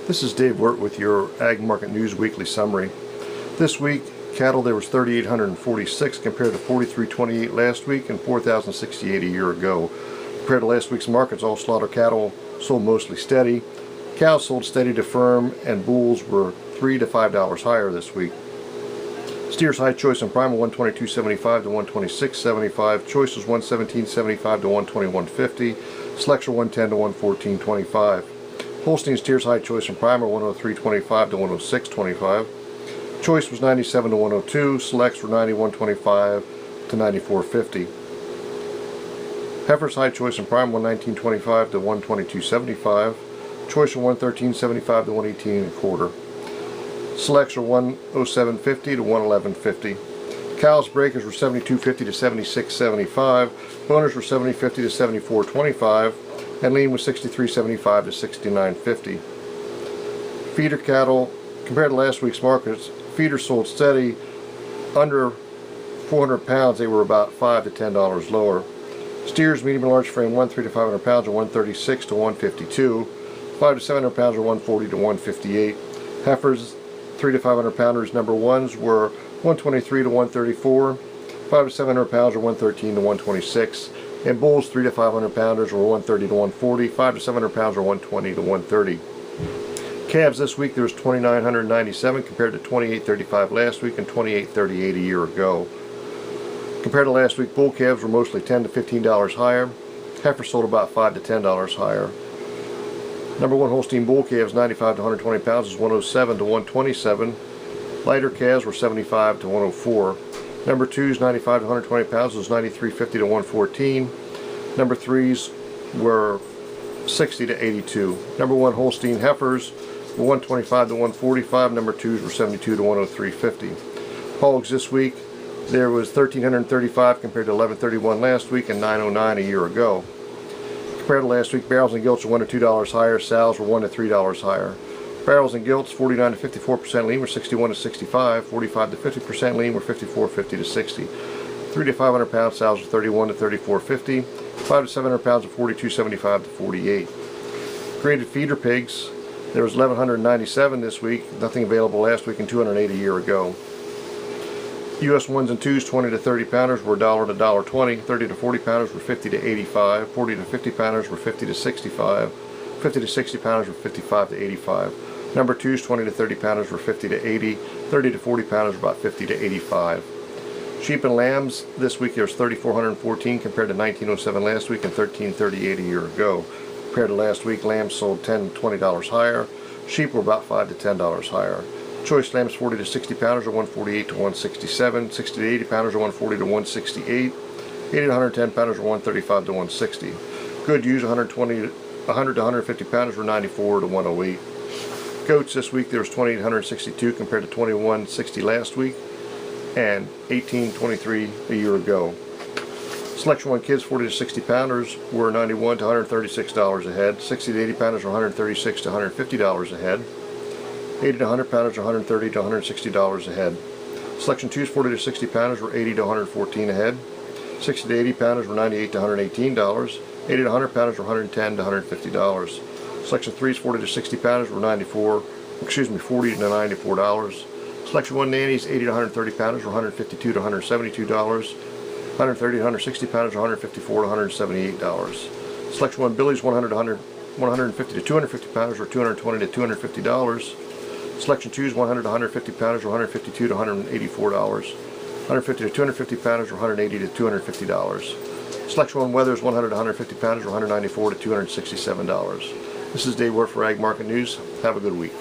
This is Dave Wirt with your Ag Market News Weekly Summary. This week, cattle there was 3,846 compared to 4,328 last week and 4,068 a year ago. Compared to last week's markets, all slaughter cattle sold mostly steady. Cows sold steady to firm, and bulls were $3 to $5 higher this week. Steers high choice and prime 122.75 to 126.75. Choice was 117.75 to 121.50. Selects are 110 to 114.25. Holstein steers high choice and prime are 103.25 to 106.25. Choice was 97 to 102. Selects were 91.25 to 94.50. Heifers high choice and prime 119.25 to 122.75. Choice are 113.75 to 118.25. Selects are 107.50 to 111.50. Cows breakers were 72.50 to 76.75. Boners were 70.50 to 74.25. And lean was 63.75 to 69.50. Feeder cattle, compared to last week's markets, feeders sold steady. Under 400 pounds, they were about $5 to $10 lower. Steers, medium and large frame, 103 to 500 pounds, are 136 to 152. 5 to 700 pounds are 140 to 158. Heifers, 3 to 500 pounders, number ones were 123 to 134. 5 to 700 pounds are 113 to 126. And bulls, 3 to 500 pounders, were 130 to 140. 5 to 700 pounds are 120 to 130. Calves this week there was 2,997 compared to 2,835 last week and 2,838 a year ago. Compared to last week, bull calves were mostly $10 to $15 higher. Heifers sold about $5 to $10 higher. Number one Holstein bull calves 95 to 120 pounds is 107 to 127. Lighter calves were 75 to 104. Number 2's 95 to 120 pounds was 93.50 to 114. Number 3's were 60 to 82. Number 1 Holstein heifers were 125 to 145. Number 2's were 72 to 103.50. Hogs this week, there was 1,335 compared to 1,131 last week and 909 a year ago. Compared to last week, barrels and gilts were $1 to $2 higher. Sows were $1 to $3 higher. Barrels and gilts, 49 to 54% lean were 61 to 65, 45 to 50% lean were 54.50 to 60. 3 to 500 pound sows were 31 to 34.50, 5 to 700 pounds were 42.75 to 48. Graded feeder pigs, there was 1,197 this week, nothing available last week, and 208 a year ago. U.S. 1s and 2s 20 to 30 pounders were $1 to $1.20, 30 to 40 pounders were 50 to 85, 40 to 50 pounders were 50 to 65, 50 to 60 pounders were 55 to 85. Number 2's 20 to 30 pounders were 50 to 80, 30 to 40 pounders were about 50 to 85. Sheep and lambs this week there was 3,414 compared to 1,907 last week and 1,338 a year ago. Compared to last week, lambs sold $10 to $20 higher. Sheep were about $5 to $10 higher. Choice lambs 40 to 60 pounders are 148 to 167, 60 to 80 pounders are 140 to 168, 80 to 110 pounders are 135 to 160. Good ewes 100 to 150 pounders were 94 to 108. Goats this week there was 2,862 compared to 2,160 last week and 1,823 a year ago. Selection 1 kids 40 to 60 pounders were 91 to $136 a head. 60 to 80 pounders were 136 to $150 a head. 80 to 100 pounders were 130 to $160 a head. Selection 2's 40 to 60 pounders were 80 to 114 a head. 60 to 80 pounders were 98 to $118. 80 to 100 pounders were 110 to $150. Selection 3's 40 to 60 pounders were 40 to $94. Selection 1 nannies 80 to 130 pounders were 152 to $172. 130 to 160 pounders were 154 to $178. Selection 1 billies 150 to 250 pounders were 220 to $250. Selection 2's 100 to 150 pounders were 152 to $184. 150 to 250 pounders were 180 to $250. Selection 1 weathers 100 to 150 pounders were 194 to $267. This is Dave Wirt for Ag Market News. Have a good week.